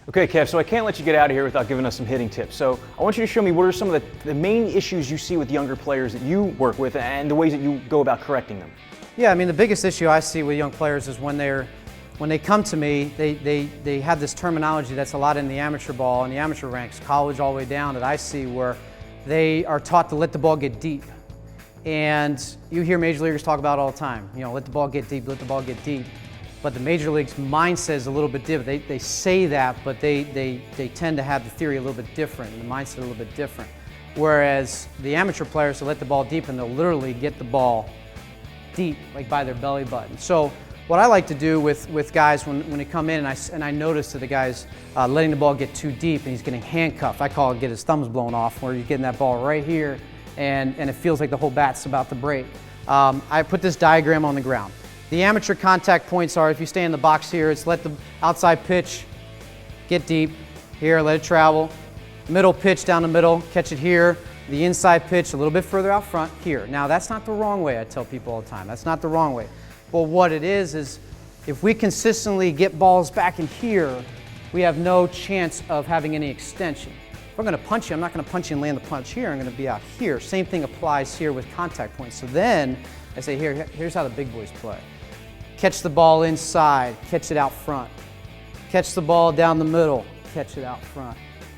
Okay, Kev, so I can't let you get out of here without giving us some hitting tips. So I want you to show me what are some of the main issues you see with younger players that you work with and the ways that you go about correcting them. Yeah, I mean, the biggest issue I see with young players is when they come to me, they have this terminology that's a lot in the amateur ball and the amateur ranks, college all the way down, that I see where they are taught to let the ball get deep. And you hear major leaguers talk about it all the time, you know, let the ball get deep, let the ball get deep. But the major league's mindset is a little bit different. They say that, but they tend to have the theory a little bit different and the mindset a little bit different. Whereas the amateur players will let the ball deep and they'll literally get the ball deep, like by their belly button. So what I like to do with guys when they come in and I notice that the guy's letting the ball get too deep and he's getting handcuffed. I call it get his thumbs blown off, where he's getting that ball right here and it feels like the whole bat's about to break. I put this diagram on the ground. The amateur contact points are, if you stay in the box here, it's let the outside pitch get deep, here, let it travel. Middle pitch down the middle, catch it here. The inside pitch a little bit further out front, here. Now that's not the wrong way, I tell people all the time. That's not the wrong way. But what it is if we consistently get balls back in here, we have no chance of having any extension. If I'm gonna punch you, I'm not gonna punch you and land the punch here, I'm gonna be out here. Same thing applies here with contact points. So then, I say, here's how the big boys play. Catch the ball inside, catch it out front. Catch the ball down the middle, catch it out front.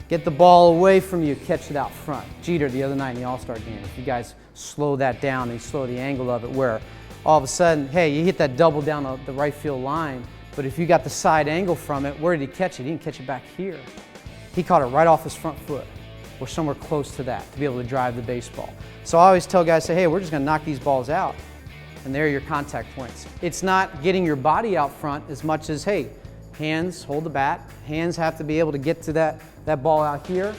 Get the ball away from you, catch it out front. Jeter the other night in the All-Star game, if you guys slow that down and you slow the angle of it, where all of a sudden, hey, you hit that double down the right field line, but if you got the side angle from it, where did he catch it? He didn't catch it back here. He caught it right off his front foot, or somewhere close to that, to be able to drive the baseball. So I always tell guys, say, hey, we're just gonna knock these balls out. And there are your contact points. It's not getting your body out front as much as, hey, hands hold the bat. Hands have to be able to get to that ball out here.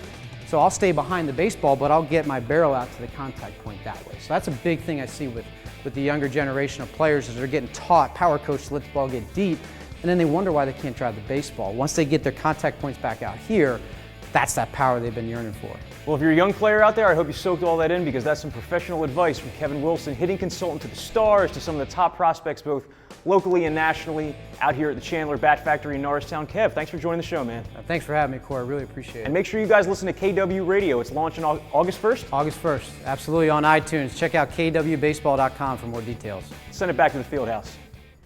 So I'll stay behind the baseball, but I'll get my barrel out to the contact point that way. So that's a big thing I see with the younger generation of players, is they're getting taught, power coach, to let the ball get deep, and then they wonder why they can't drive the baseball. Once they get their contact points back out here, that's that power they've been yearning for. Well, if you're a young player out there, I hope you soaked all that in, because that's some professional advice from Kevin Wilson, hitting consultant to the stars, to some of the top prospects both locally and nationally out here at the Chandler Bat Factory in Norristown. Kev, thanks for joining the show, man. Thanks for having me, Corey. I really appreciate it. And make sure you guys listen to KW Radio. It's launching August 1st? August 1st, absolutely, on iTunes. Check out kwbaseball.com for more details. Send it back to the field house.